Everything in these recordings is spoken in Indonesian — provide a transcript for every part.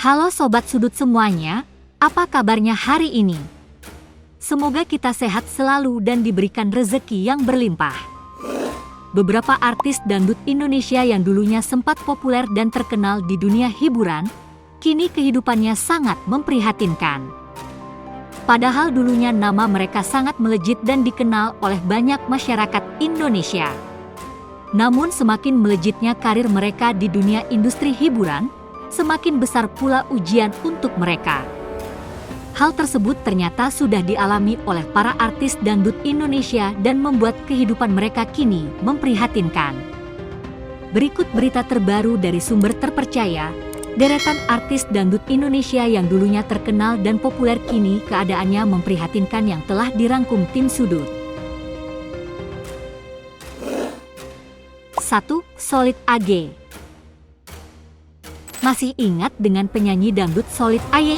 Halo Sobat Sudut semuanya, apa kabarnya hari ini? Semoga kita sehat selalu dan diberikan rezeki yang berlimpah. Beberapa artis dangdut Indonesia yang dulunya sempat populer dan terkenal di dunia hiburan, kini kehidupannya sangat memprihatinkan. Padahal dulunya nama mereka sangat melejit dan dikenal oleh banyak masyarakat Indonesia. Namun semakin melejitnya karir mereka di dunia industri hiburan, semakin besar pula ujian untuk mereka. Hal tersebut ternyata sudah dialami oleh para artis dangdut Indonesia dan membuat kehidupan mereka kini memprihatinkan. Berikut berita terbaru dari sumber terpercaya, deretan artis dangdut Indonesia yang dulunya terkenal dan populer kini keadaannya memprihatinkan yang telah dirangkum tim Sudut. 1. Solid AG. Masih ingat dengan penyanyi dangdut Solid AG?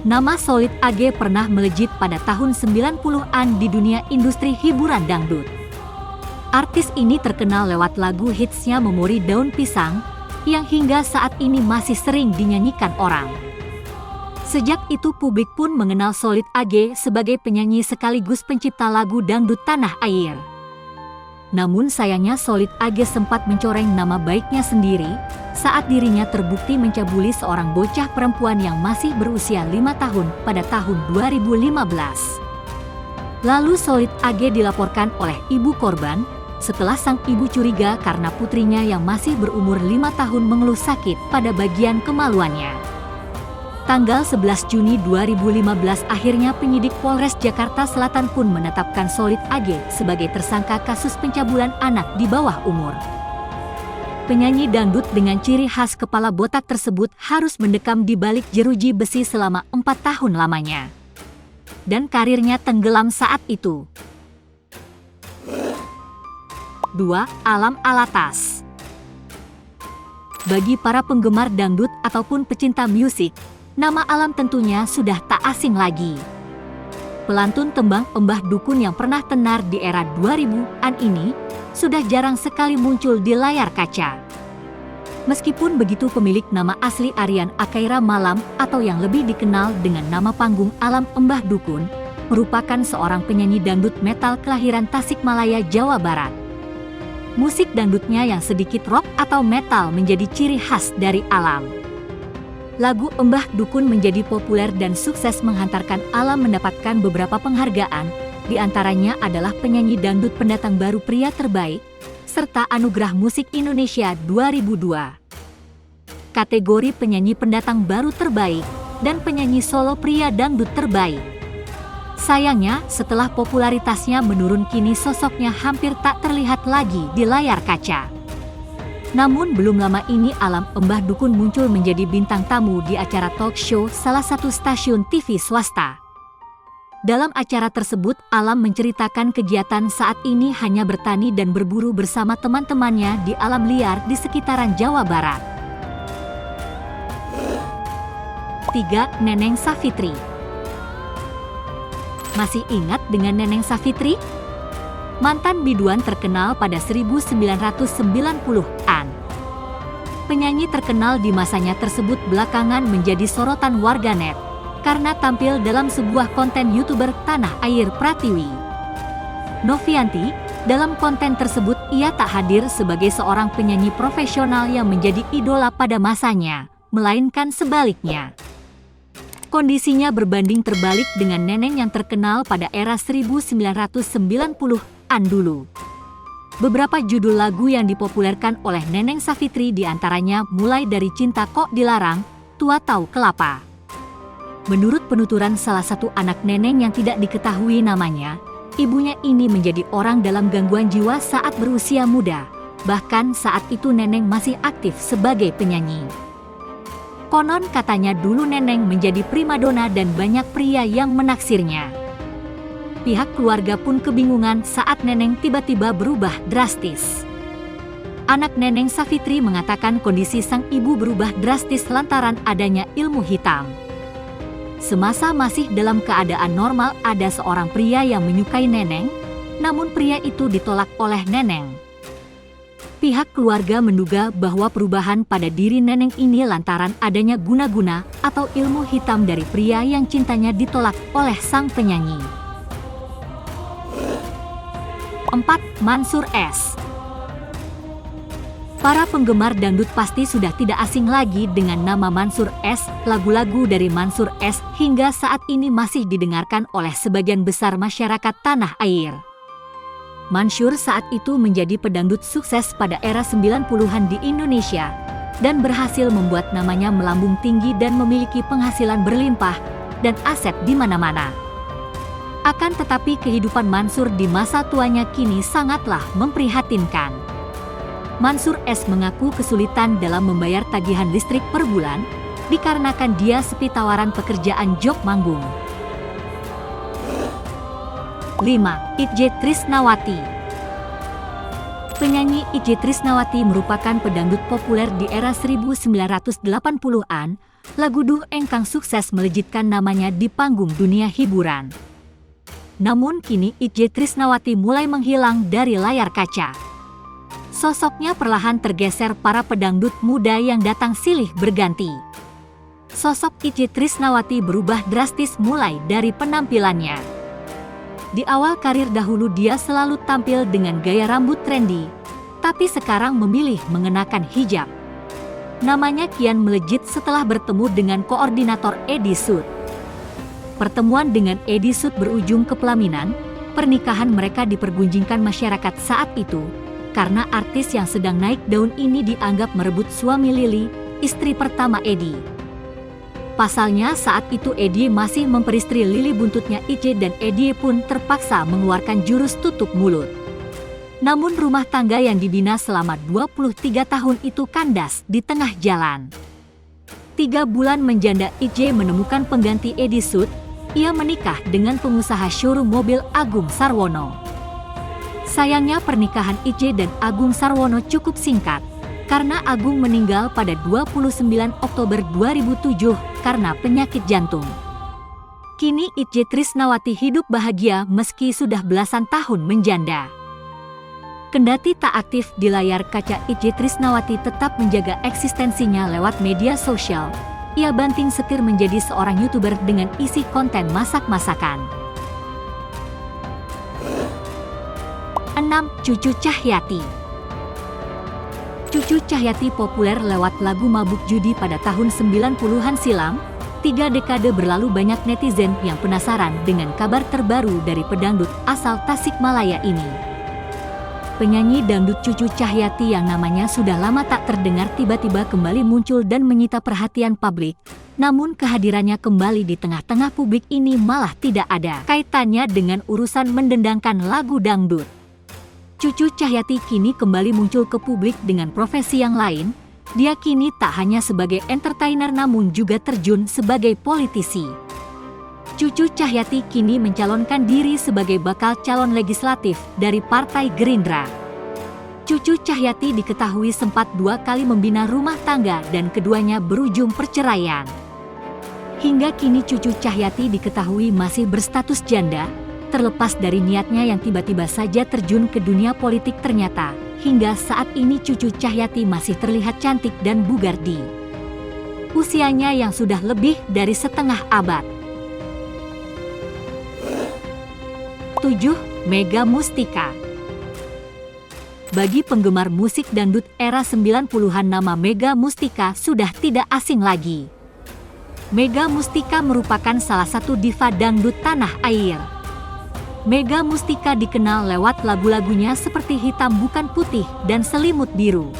Nama Solid AG pernah melejit pada tahun 90-an di dunia industri hiburan dangdut. Artis ini terkenal lewat lagu hitsnya Memori Daun Pisang, yang hingga saat ini masih sering dinyanyikan orang. Sejak itu publik pun mengenal Solid AG sebagai penyanyi sekaligus pencipta lagu dangdut tanah air. Namun sayangnya Solid AG sempat mencoreng nama baiknya sendiri saat dirinya terbukti mencabuli seorang bocah perempuan yang masih berusia 5 tahun pada tahun 2015. Lalu Solid AG dilaporkan oleh ibu korban setelah sang ibu curiga karena putrinya yang masih berumur 5 tahun mengeluh sakit pada bagian kemaluannya. Tanggal 11 Juni 2015 akhirnya penyidik Polres Jakarta Selatan pun menetapkan Solid AG sebagai tersangka kasus pencabulan anak di bawah umur. Penyanyi dangdut dengan ciri khas kepala botak tersebut harus mendekam di balik jeruji besi selama 4 tahun lamanya. Dan karirnya tenggelam saat itu. 2. Alam Alatas. Bagi para penggemar dangdut ataupun pecinta musik, nama Alam tentunya sudah tak asing lagi. Pelantun tembang Embah Dukun yang pernah tenar di era 2000-an ini sudah jarang sekali muncul di layar kaca. Meskipun begitu, pemilik nama asli Aryan Akaira Malam atau yang lebih dikenal dengan nama panggung Alam Embah Dukun merupakan seorang penyanyi dangdut metal kelahiran Tasikmalaya, Jawa Barat. Musik dangdutnya yang sedikit rock atau metal menjadi ciri khas dari Alam. Lagu Embah Dukun menjadi populer dan sukses menghantarkan Alam mendapatkan beberapa penghargaan, di antaranya adalah penyanyi dangdut pendatang baru pria terbaik, serta Anugerah Musik Indonesia 2002. Kategori penyanyi pendatang baru terbaik, dan penyanyi solo pria dangdut terbaik. Sayangnya, setelah popularitasnya menurun kini sosoknya hampir tak terlihat lagi di layar kaca. Namun belum lama ini Alam Embah Dukun muncul menjadi bintang tamu di acara talk show salah satu stasiun TV swasta. Dalam acara tersebut, Alam menceritakan kegiatan saat ini hanya bertani dan berburu bersama teman-temannya di alam liar di sekitaran Jawa Barat. 3. Neneng Savitri. Masih ingat dengan Neneng Savitri? Mantan biduan terkenal pada 1990-an. Penyanyi terkenal di masanya tersebut belakangan menjadi sorotan warganet karena tampil dalam sebuah konten YouTuber tanah air Pratiwi Novianti. Dalam konten tersebut ia tak hadir sebagai seorang penyanyi profesional yang menjadi idola pada masanya, melainkan sebaliknya. Kondisinya berbanding terbalik dengan Neneng yang terkenal pada era 1990-an dulu. Beberapa judul lagu yang dipopulerkan oleh Neneng Savitri diantaranya mulai dari Cinta Kok Dilarang, Tua Tahu Kelapa. Menurut penuturan salah satu anak Neneng yang tidak diketahui namanya, ibunya ini menjadi orang dalam gangguan jiwa saat berusia muda. Bahkan saat itu Neneng masih aktif sebagai penyanyi. Konon katanya dulu Neneng menjadi primadona dan banyak pria yang menaksirnya. Pihak keluarga pun kebingungan saat Neneng tiba-tiba berubah drastis. Anak Neneng Savitri mengatakan kondisi sang ibu berubah drastis lantaran adanya ilmu hitam. Semasa masih dalam keadaan normal ada seorang pria yang menyukai Neneng, namun pria itu ditolak oleh Neneng. Pihak keluarga menduga bahwa perubahan pada diri neneng ini lantaran adanya guna-guna atau ilmu hitam dari pria yang cintanya ditolak oleh sang penyanyi. 4. Mansyur S. Para penggemar dangdut pasti sudah tidak asing lagi dengan nama Mansyur S. Lagu-lagu dari Mansyur S. hingga saat ini masih didengarkan oleh sebagian besar masyarakat tanah air. Mansyur saat itu menjadi pedangdut sukses pada era 90-an di Indonesia dan berhasil membuat namanya melambung tinggi dan memiliki penghasilan berlimpah dan aset di mana-mana. Akan tetapi kehidupan Mansyur di masa tuanya kini sangatlah memprihatinkan. Mansyur S mengaku kesulitan dalam membayar tagihan listrik per bulan dikarenakan dia sepi tawaran pekerjaan job manggung. 5. Itje Trisnawati. Penyanyi Itje Trisnawati merupakan pedangdut populer di era 1980-an, lagu duh engkang sukses melejitkan namanya di panggung dunia hiburan. Namun kini Itje Trisnawati mulai menghilang dari layar kaca. Sosoknya perlahan tergeser para pedangdut muda yang datang silih berganti. Sosok Itje Trisnawati berubah drastis mulai dari penampilannya. Di awal karir dahulu dia selalu tampil dengan gaya rambut trendy, tapi sekarang memilih mengenakan hijab. Namanya kian melejit setelah bertemu dengan koordinator Edi Sud. Pertemuan dengan Edi Sud berujung ke pelaminan, pernikahan mereka dipergunjingkan masyarakat saat itu, karena artis yang sedang naik daun ini dianggap merebut suami Lili, istri pertama Edi. Pasalnya saat itu Edi masih memperistri Lili buntutnya Itje dan Edi pun terpaksa mengeluarkan jurus tutup mulut. Namun rumah tangga yang dibina selama 23 tahun itu kandas di tengah jalan. 3 bulan menjanda Itje menemukan pengganti Edi Sud, ia menikah dengan pengusaha showroom mobil Agung Sarwono. Sayangnya pernikahan Itje dan Agung Sarwono cukup singkat, karena Agung meninggal pada 29 Oktober 2007 karena penyakit jantung. Kini Itje Trisnawati hidup bahagia meski sudah belasan tahun menjanda. Kendati tak aktif di layar kaca, Itje Trisnawati tetap menjaga eksistensinya lewat media sosial. Ia banting setir menjadi seorang YouTuber dengan isi konten masak-masakan. 6. Cucu Cahyati. Cucu Cahyati populer lewat lagu Mabuk Judi pada tahun 90-an silam. 3 dekade berlalu banyak netizen yang penasaran dengan kabar terbaru dari pedangdut asal Tasikmalaya ini. Penyanyi dangdut Cucu Cahyati yang namanya sudah lama tak terdengar tiba-tiba kembali muncul dan menyita perhatian publik. Namun kehadirannya kembali di tengah-tengah publik ini malah tidak ada kaitannya dengan urusan mendendangkan lagu dangdut. Cucu Cahyati kini kembali muncul ke publik dengan profesi yang lain. Dia kini tak hanya sebagai entertainer namun juga terjun sebagai politisi. Cucu Cahyati kini mencalonkan diri sebagai bakal calon legislatif dari Partai Gerindra. Cucu Cahyati diketahui sempat 2 kali membina rumah tangga dan keduanya berujung perceraian. Hingga kini Cucu Cahyati diketahui masih berstatus janda. Terlepas dari niatnya yang tiba-tiba saja terjun ke dunia politik, ternyata hingga saat ini Cucu Cahyati masih terlihat cantik dan bugar di usianya yang sudah lebih dari setengah abad. 7. Mega Mustika. Bagi penggemar musik dangdut era 90-an, nama Mega Mustika sudah tidak asing lagi. Mega Mustika merupakan salah satu diva dangdut tanah air. Mega Mustika dikenal lewat lagu-lagunya seperti Hitam Bukan Putih dan Selimut Biru.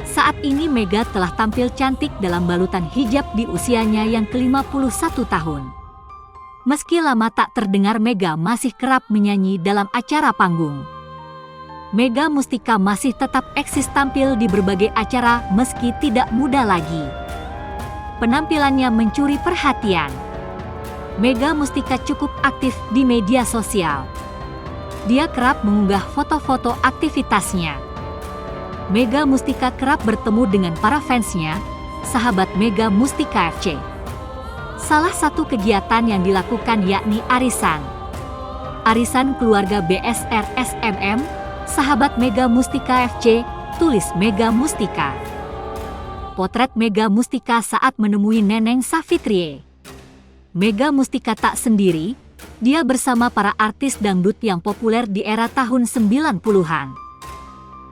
Saat ini Mega telah tampil cantik dalam balutan hijab di usianya yang ke-51 tahun. Meski lama tak terdengar, Mega masih kerap menyanyi dalam acara panggung. Mega Mustika masih tetap eksis tampil di berbagai acara meski tidak muda lagi. Penampilannya mencuri perhatian. Mega Mustika cukup aktif di media sosial. Dia kerap mengunggah foto-foto aktivitasnya. Mega Mustika kerap bertemu dengan para fansnya, sahabat Mega Mustika FC. Salah satu kegiatan yang dilakukan yakni arisan. Arisan keluarga BSR SMM, sahabat Mega Mustika FC, tulis Mega Mustika. Potret Mega Mustika saat menemui Neneng Savitrie. Mega Mustika tak sendiri, dia bersama para artis dangdut yang populer di era tahun 90-an.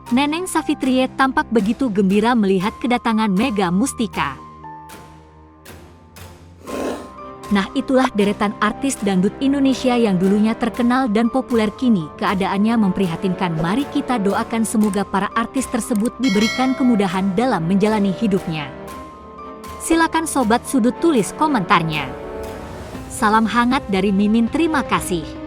Neneng Savitrie tampak begitu gembira melihat kedatangan Mega Mustika. Nah, itulah deretan artis dangdut Indonesia yang dulunya terkenal dan populer, kini keadaannya memprihatinkan. Mari kita doakan semoga para artis tersebut diberikan kemudahan dalam menjalani hidupnya. Silakan Sobat Sudut tulis komentarnya. Salam hangat dari Mimin, terima kasih.